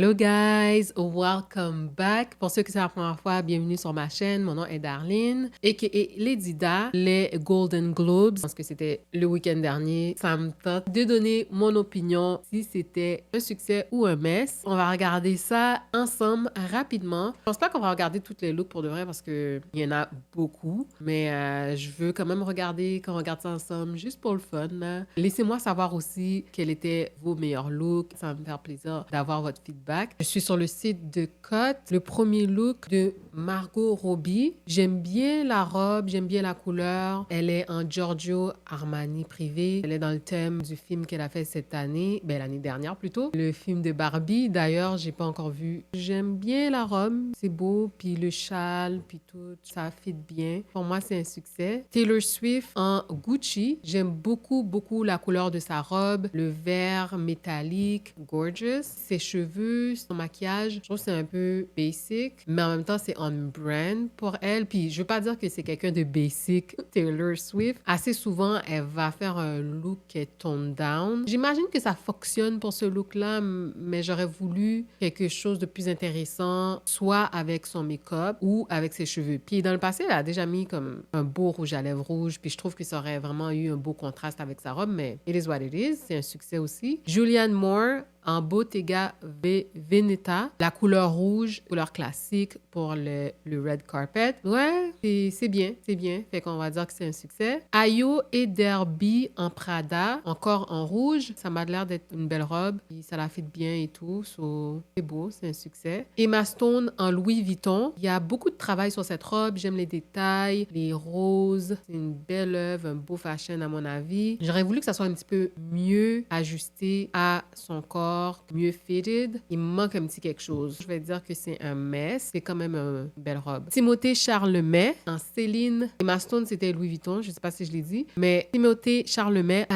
Hello guys, welcome back. Pour ceux qui c'est la première fois, bienvenue sur ma chaîne. Mon nom est Darlene, aka Lady Da. Les Golden Globes, je pense que c'était le week-end dernier. Ça me tente de donner mon opinion si c'était un succès ou un mess. On va regarder ça ensemble rapidement. Je pense pas qu'on va regarder toutes les looks pour de vrai parce que il y en a beaucoup, mais je veux quand même regarder qu'on regarde ça ensemble juste pour le fun. Là. Laissez-moi savoir aussi quels étaient vos meilleurs looks. Ça va me faire plaisir d'avoir votre feedback. Je suis sur le site de Cut. Le premier look de Margot Robbie. J'aime bien la robe, j'aime bien la couleur. Elle est en Giorgio Armani privé. Elle est dans le thème du film qu'elle a fait cette année, ben l'année dernière plutôt. Le film de Barbie. D'ailleurs, j'ai pas encore vu. J'aime bien la robe, c'est beau, puis le châle, puis tout, ça fit bien. Pour moi, c'est un succès. Taylor Swift en Gucci. J'aime beaucoup la couleur de sa robe, le vert métallique, gorgeous. Ses cheveux, son maquillage, je trouve que c'est un peu basic, mais en même temps, c'est on brand pour elle. Puis je veux pas dire que c'est quelqu'un de basic, Taylor Swift. Assez souvent, elle va faire un look qui est toned down. J'imagine que ça fonctionne pour ce look-là, mais j'aurais voulu quelque chose de plus intéressant, soit avec son make-up ou avec ses cheveux. Puis dans le passé, elle a déjà mis comme un beau rouge à lèvres rouge, puis je trouve que ça aurait vraiment eu un beau contraste avec sa robe, mais it is what it is. C'est un succès aussi. Julianne Moore en Bottega Veneta, la couleur rouge, couleur classique pour le red carpet. Ouais, c'est bien, c'est bien. Fait qu'on va dire que c'est un succès. Ayo et Derby en Prada, encore en rouge. Ça m'a l'air d'être une belle robe. Puis ça la fit bien et tout. So, c'est beau, c'est un succès. Emma Stone en Louis Vuitton. Il y a beaucoup de travail sur cette robe. J'aime les détails, les roses. C'est une belle œuvre, un beau fashion à mon avis. J'aurais voulu que ça soit un petit peu mieux ajusté à son corps, mieux fitted. Il me manque un petit quelque chose. Je vais dire que c'est un mess. C'est quand même une belle robe. Timothée Charlemet en Céline. Emma Stone, c'était Louis Vuitton. Je sais pas si je l'ai dit. Mais Timothée Charlemet,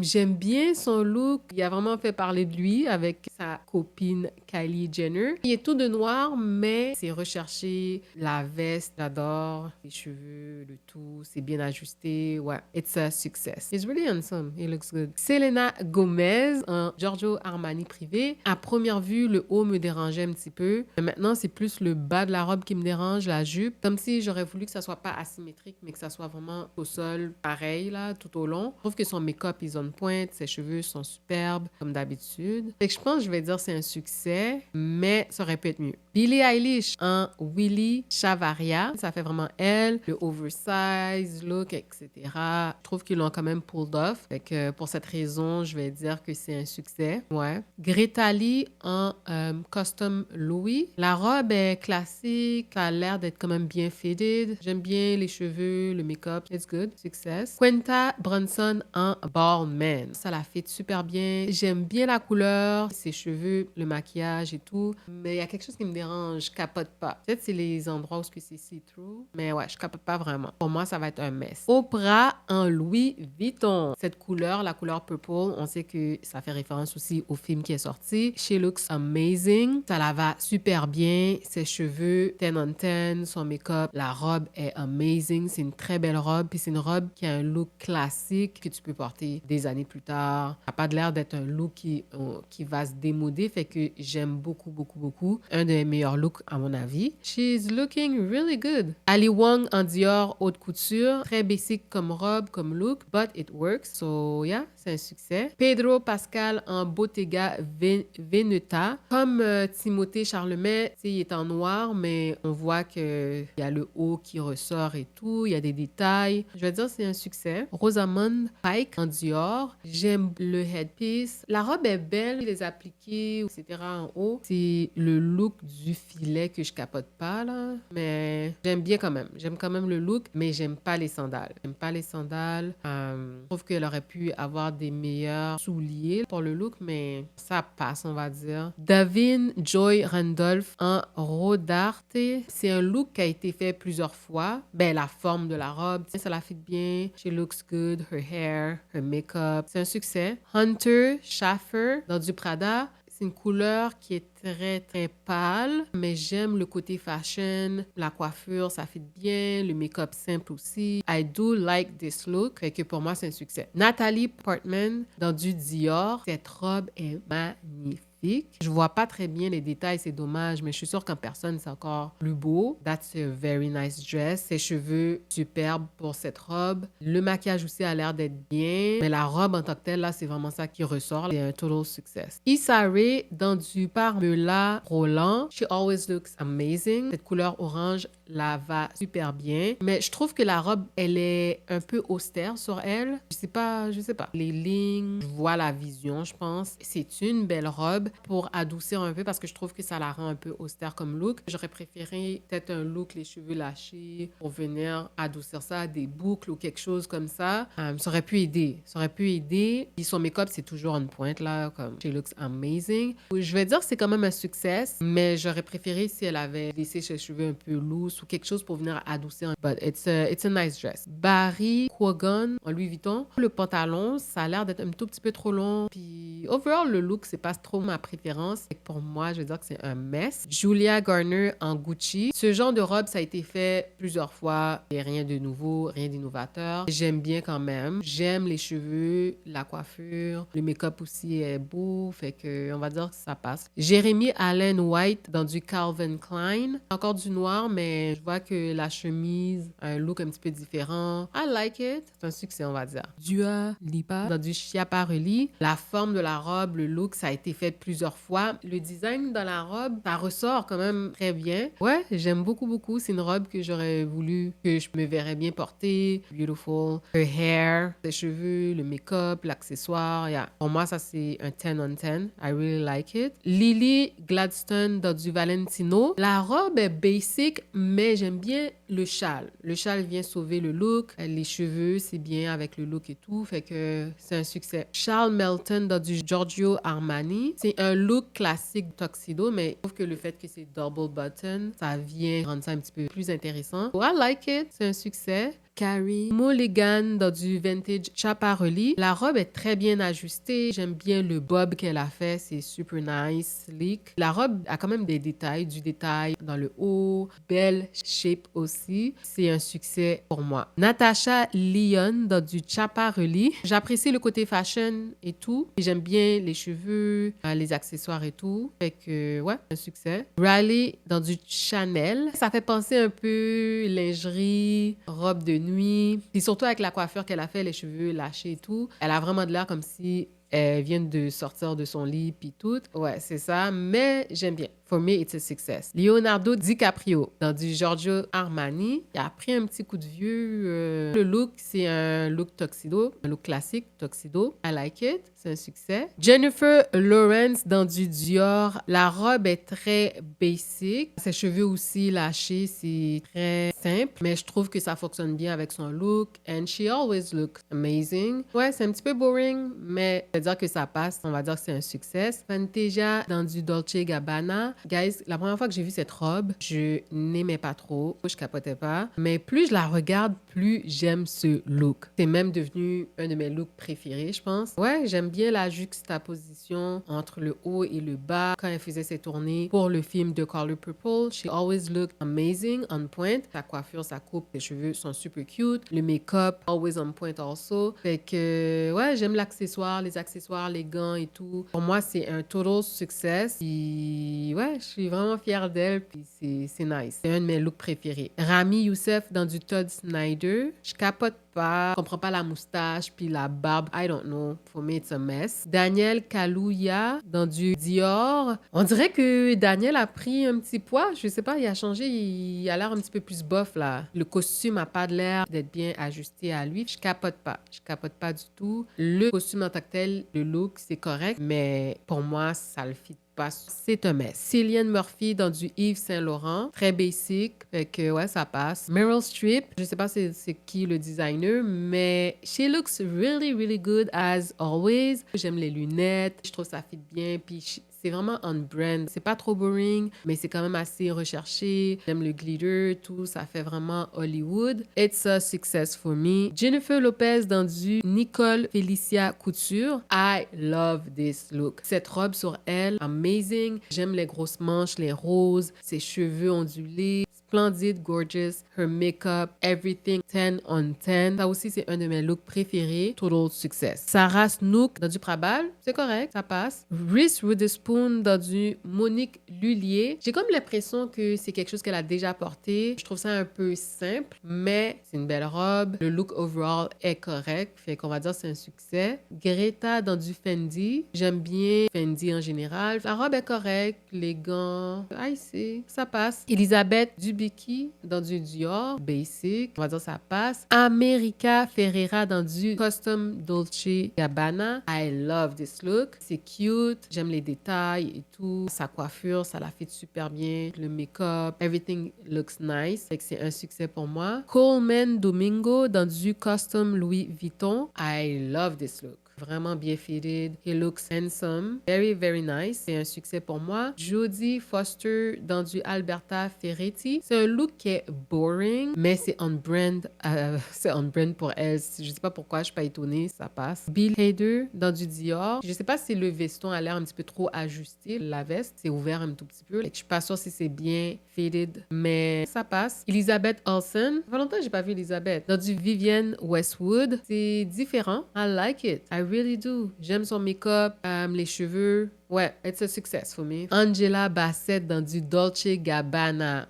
j'aime bien son look. Il a vraiment fait parler de lui avec sa copine Kylie Jenner. Il est tout de noir, mais c'est recherché. La veste, j'adore. Les cheveux, le tout. C'est bien ajusté. Ouais. It's a success. It's really handsome. It looks good. Selena Gomez en Giorgio Armani privé. À première vue, le haut me dérangeait un petit peu. Mais maintenant, c'est plus le bas de la robe qui me dérange, la jupe. Comme si j'aurais voulu que ça soit pas asymétrique, mais que ça soit vraiment au sol, pareil, là, tout au long. Je trouve que son make-up is on point, ses cheveux sont superbes, comme d'habitude. Fait que je pense que je vais dire que c'est un succès, mais ça aurait pu être mieux. Billie Eilish en Willy Chavaria. Ça fait vraiment elle, le oversize look, etc. Je trouve qu'ils l'ont quand même pulled off. Fait que pour cette raison, je vais dire que c'est un succès. Ouais. Greta Lee en Custom Louis. La robe est classique, ça a l'air d'être quand même bien fitted. J'aime bien les cheveux, le make-up. It's good. Success. Quinta Brunson en Ballman. Ça la fit super bien. J'aime bien la couleur, ses cheveux, le maquillage et tout. Mais il y a quelque chose qui me dérange. Je capote pas. Peut-être c'est les endroits où c'est see-through. Mais ouais, je capote pas vraiment. Pour moi, ça va être un mess. Oprah en Louis Vuitton. Cette couleur, la couleur purple, on sait que ça fait référence aussi au film qui est sorti. She looks amazing. Ça la va super bien. Ses cheveux, 10 on 10, son make-up. La robe est amazing. C'est une très belle robe. Puis c'est une robe qui a un look classique que tu peux porter des années plus tard. Ça n'a pas l'air d'être un look qui va se démoder. Fait que j'aime beaucoup. Un des meilleurs looks à mon avis. She's looking really good. Ali Wong en Dior haute couture. Très basic comme robe, comme look. But it works. So yeah, c'est un succès. Pedro Pascal en Bottega Veneta. Comme Timothée Charlemet, il est en noir, mais on voit qu'il y a le haut qui ressort et tout. Il y a des détails. Je vais dire c'est un succès. Rosamund Pike en Dior. J'aime le headpiece. La robe est belle, les appliqués, etc. en haut. C'est le look du filet que je capote pas, là. Mais j'aime bien quand même. J'aime quand même le look, mais j'aime pas les sandales. J'aime pas les sandales. Je trouve qu'elle aurait pu avoir des meilleurs souliers pour le look, mais ça passe, on va dire. Davin Joy Randolph en Rodarte. C'est un look qui a été fait plusieurs fois. Ben, la forme de la robe, ça la fit bien. She looks good. Her hair, her makeup. C'est un succès. Hunter Schaffer dans du Prada. C'est une couleur qui est très pâle, mais j'aime le côté fashion, la coiffure, ça fit bien, le make-up simple aussi. I do like this look, fait que pour moi, c'est un succès. Natalie Portman dans du Dior, cette robe est magnifique. magnifique. Je vois pas très bien les détails, c'est dommage, mais je suis sûre qu'en personne, c'est encore plus beau. That's a very nice dress. Ses cheveux, superbes pour cette robe. Le maquillage aussi a l'air d'être bien, mais la robe en tant que telle, là, c'est vraiment ça qui ressort. C'est un total success. Issa Rae dans du Parmela Roland. She always looks amazing. Cette couleur orange la va super bien, mais je trouve que la robe, elle est un peu austère sur elle. Je sais pas. Les lignes, je vois la vision, je pense. C'est une belle robe pour adoucir un peu parce que je trouve que ça la rend un peu austère comme look. J'aurais préféré peut-être un look les cheveux lâchés pour venir adoucir ça, des boucles ou quelque chose comme ça. Ça aurait pu aider. Ça aurait pu aider. Puis son make-up, c'est toujours on point là, comme she looks amazing. Je vais dire que c'est quand même un succès, mais j'aurais préféré si elle avait laissé ses cheveux un peu loose ou quelque chose pour venir adoucir. But it's a nice dress. Barry Quagon en Louis Vuitton. Le pantalon, ça a l'air d'être un tout petit peu trop long. Puis overall, le look, c'est pas trop ma préférence. Pour moi, je vais dire que c'est un mess. Julia Garner en Gucci. Ce genre de robe, ça a été fait plusieurs fois. Il n'y a rien de nouveau, rien d'innovateur. J'aime bien quand même. J'aime les cheveux, la coiffure. Le make-up aussi est beau. Fait que on va dire que ça passe. Jeremy Allen White dans du Calvin Klein. Encore du noir, mais je vois que la chemise a un look un petit peu différent. I like it. C'est un succès, on va dire. Dua Lipa dans du Schiaparelli. La forme de la robe, le look, ça a été fait plusieurs fois. Le design dans la robe, ça ressort quand même très bien. Ouais, j'aime beaucoup, beaucoup. C'est une robe que j'aurais voulu, que je me verrais bien porter. Beautiful. Her hair, ses cheveux, le make-up, l'accessoire. Yeah. Pour moi, ça, c'est un 10 on 10. I really like it. Lily Gladstone dans du Valentino. La robe est basic, mais j'aime bien le châle. Le châle vient sauver le look. Les cheveux, c'est bien avec le look et tout. Fait que c'est un succès. Charles Melton dans du Giorgio Armani. C'est un look classique tuxedo, mais je trouve que le fait que c'est double button, ça vient rendre ça un petit peu plus intéressant. So I like it. C'est un succès. Carrie Mulligan dans du vintage Schiaparelli. La robe est très bien ajustée. J'aime bien le bob qu'elle a fait. C'est super nice, sleek. La robe a quand même des détails, du détail dans le haut. Belle shape aussi. C'est un succès pour moi. Natasha Lyonne dans du Schiaparelli. J'apprécie le côté fashion et tout. Et j'aime bien les cheveux, les accessoires et tout. Fait que, ouais, un succès. Riley dans du Chanel. Ça fait penser un peu lingerie, robe de nuit. Puis surtout avec la coiffure qu'elle a fait, les cheveux lâchés et tout. Elle a vraiment de l'air comme si elle vient de sortir de son lit puis tout. Ouais, c'est ça. Mais j'aime bien. For me, it's a success. Leonardo DiCaprio dans du Giorgio Armani. Il a pris un petit coup de vieux. Le look, c'est un look tuxedo. Un look classique tuxedo. I like it. C'est un succès. Jennifer Lawrence dans du Dior. La robe est très basic. Ses cheveux aussi lâchés, c'est très simple. Mais je trouve que ça fonctionne bien avec son look. And she always looks amazing. Ouais, c'est un petit peu boring, mais je vais dire que ça passe. On va dire que c'est un succès. Fantasia dans du Dolce Gabbana. Guys, la première fois que j'ai vu cette robe, je n'aimais pas trop. Je capotais pas. Mais plus je la regarde, plus j'aime ce look. C'est même devenu un de mes looks préférés, je pense. Ouais, j'aime bien la juxtaposition entre le haut et le bas. Quand elle faisait ses tournées pour le film The Color Purple, she always looked amazing, on point. Sa coiffure, sa coupe, ses cheveux sont super cute. Le make-up, always on point also. Fait que, ouais, j'aime l'accessoire, les accessoires, les gants et tout. Pour moi, c'est un total success. Puis, ouais, je suis vraiment fière d'elle. Puis, c'est nice. C'est un de mes looks préférés. Rami Youssef dans du Todd Snyder. Je capote pas. Je comprends pas la moustache puis la barbe. I don't know. For me, it's a mess. Daniel Kaluuya dans du Dior. On dirait que Daniel a pris un petit poids. Je sais pas, il a changé. Il a l'air un petit peu plus bof, là. Le costume a pas de l'air d'être bien ajusté à lui. Je capote pas. Je capote pas du tout. Le costume en tant que tel, le look, c'est correct. Mais pour moi, ça le fit pas. C'est un mess. Cillian Murphy dans du Yves Saint Laurent. Très basic. Fait que ouais, ça passe. Meryl Streep. Je sais pas c'est qui le designer, mais she looks really, really good as always. J'aime les lunettes. Je trouve ça fit bien. Puis c'est vraiment on brand. C'est pas trop boring, mais c'est quand même assez recherché. J'aime le glitter, tout. Ça fait vraiment Hollywood. It's a success for me. Jennifer Lopez dans du Nicole Felicia Couture. I love this look. Cette robe sur elle, amazing. J'aime les grosses manches, les roses, ses cheveux ondulés. splendide, gorgeous. Her makeup, everything, 10 on 10. Ça aussi, c'est un de mes looks préférés. Total success. Sarah Snook dans du Prabal, c'est correct, ça passe. Reese Witherspoon dans du Monique Lhuillier. J'ai comme l'impression que c'est quelque chose qu'elle a déjà porté. Je trouve ça un peu simple, mais c'est une belle robe. Le look overall est correct, fait qu'on va dire que c'est un succès. Greta dans du Fendi. J'aime bien Fendi en général. La robe est correcte, les gants, see, ça passe. Elisabeth Dubicki dans du Dior, basic, on va dire ça passe. America Ferrera dans du Custom Dolce Gabbana. I love this look. C'est cute, j'aime les détails et tout. Sa coiffure, ça la fait super bien. Le make-up, everything looks nice. Fait que c'est un succès pour moi. Coleman Domingo dans du Custom Louis Vuitton. I love this look. Vraiment bien fitted. He looks handsome. Very, very nice. C'est un succès pour moi. Jodie Foster dans du Alberta Ferretti. C'est un look qui est boring, mais c'est on brand. C'est on brand pour elle. Je sais pas pourquoi, je suis pas étonnée. Ça passe. Bill Hader dans du Dior. Je sais pas si le veston a l'air un petit peu trop ajusté. La veste, c'est ouvert un tout petit peu. Je suis pas sûre si c'est bien fitted, mais ça passe. Elizabeth Olsen. Ça fait longtemps que j'ai pas vu Elizabeth. Dans du Vivienne Westwood. C'est différent. I like it. I really do. J'aime son make-up, les cheveux. Ouais, it's a success for me. Angela Bassett dans du Dolce Gabbana.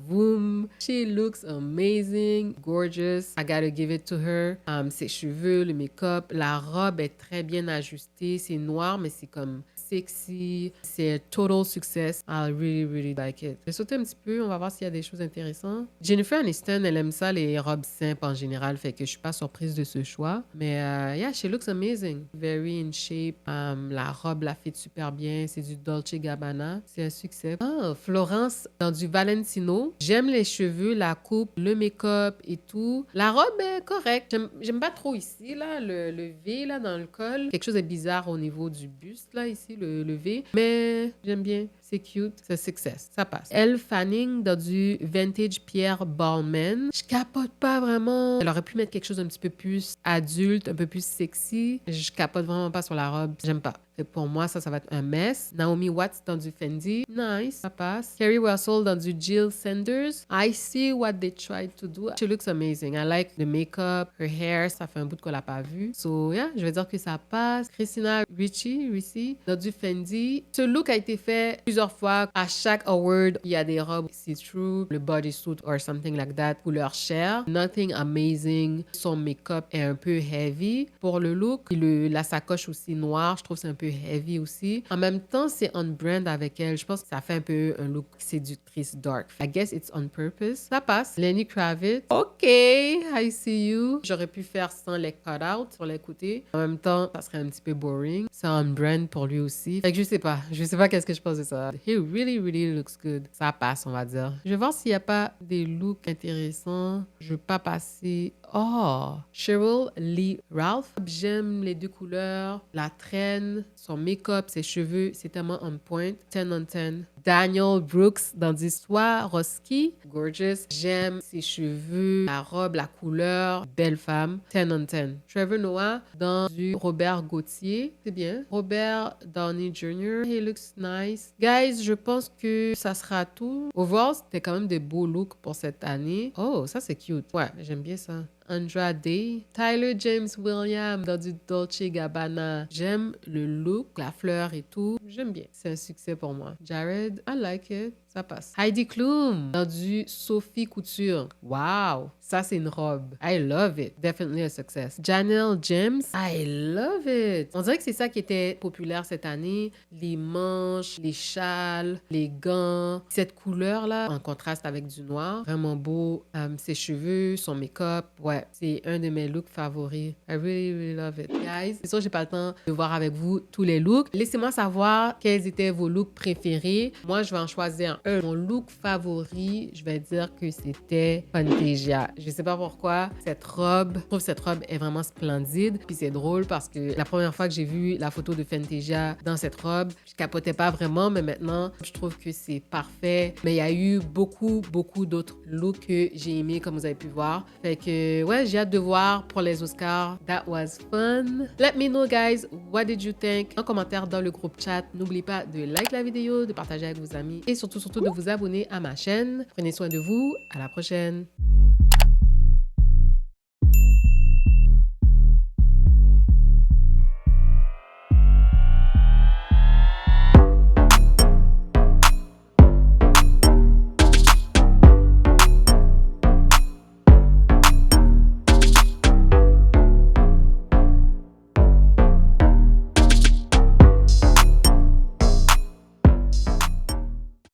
Voom. She looks amazing, gorgeous. I gotta give it to her. Ses cheveux, le make-up, la robe est très bien ajustée. C'est noir, mais c'est comme sexy. C'est un total success. I really, really like it. Je vais sauter un petit peu. On va voir s'il y a des choses intéressantes. Jennifer Aniston, elle aime ça, les robes simples en général. Fait que je suis pas surprise de ce choix. Mais yeah, she looks amazing. Very in shape. La robe la fit super bien. C'est du Dolce Gabbana. C'est un succès. Florence dans du Valentino. J'aime les cheveux, la coupe, le make-up et tout. La robe est correcte. J'aime pas trop ici, là, le V là, dans le col. Quelque chose de bizarre au niveau du buste, là, ici, le V. Mais j'aime bien. C'est cute. C'est success. Ça passe. Elle Fanning dans du Vintage Pierre Balmain. Je capote pas vraiment. Elle aurait pu mettre quelque chose un petit peu plus adulte, un peu plus sexy. Je capote vraiment pas sur la robe. J'aime pas. Fait pour moi, ça va être un mess. Naomi Watts dans du Fendi. Nice. Ça passe. Kerry Russell dans du Jill Sanders. I see what they tried to do. She looks amazing. I like the makeup, her hair. Ça fait un bout qu'on l'a pas vu. So, yeah, je vais dire que ça passe. Christina Ricci dans du Fendi. Ce look a été fait plusieurs fois. À chaque award, il y a des robes see-through, le bodysuit or something like that, couleur chair. Nothing amazing. Son make-up est un peu heavy pour le look. La sacoche aussi noire, je trouve que c'est un peu heavy aussi. En même temps, c'est on brand avec elle. Je pense que ça fait un peu un look séductrice dark. I guess it's on purpose. Ça passe. Lenny Kravitz. OK, I see you. J'aurais pu faire sans les cut-out sur les côtés. En même temps, ça serait un petit peu boring. C'est on brand pour lui aussi. Fait que je sais pas. Je sais pas qu'est-ce que je pense de ça. He really, really looks good. Ça passe, on va dire. Je vais voir s'il n'y a pas des looks intéressants. Je vais pas passer... Oh! Cheryl Lee Ralph. J'aime les deux couleurs. La traîne, son make-up, ses cheveux, c'est tellement on point. 10 on 10. Daniel Brooks dans du Swarovski. Gorgeous. J'aime ses cheveux, la robe, la couleur. Belle femme. 10 on 10. Trevor Noah dans du Robert Gauthier. C'est bien. Robert Downey Jr. He looks nice. Guys, je pense que ça sera tout. Overall, c'était quand même des beaux looks pour cette année. Oh, ça c'est cute. Ouais, j'aime bien ça. Andrade, Tyler James Williams dans du Dolce Gabbana. J'aime le look, la fleur et tout. J'aime bien. C'est un succès pour moi. Jared, I like it. Ça passe. Heidi Klum dans du Sophie Couture. Wow! Ça, c'est une robe. I love it. Definitely a success. Janelle James. I love it. On dirait que c'est ça qui était populaire cette année. Les manches, les châles, les gants. Cette couleur-là, en contraste avec du noir. Vraiment beau. Ses cheveux, son make-up. Ouais, c'est un de mes looks favoris. I really, really love it. Guys, c'est sûr, j'ai pas le temps de voir avec vous tous les looks. Laissez-moi savoir quels étaient vos looks préférés. Moi, je vais en choisir un. Mon look favori, je vais dire que c'était Fantasia. Je sais pas pourquoi. Cette robe, je trouve que cette robe est vraiment splendide. Puis c'est drôle parce que la première fois que j'ai vu la photo de Fantasia dans cette robe, je capotais pas vraiment, mais maintenant, je trouve que c'est parfait. Mais il y a eu beaucoup d'autres looks que j'ai aimés, comme vous avez pu voir. Fait que, ouais, j'ai hâte de voir pour les Oscars. That was fun. Let me know, guys, what did you think? En commentaire dans le groupe chat. N'oubliez pas de like la vidéo, de partager avec vos amis et surtout surtout de vous abonner à ma chaîne. Prenez soin de vous. À la prochaine.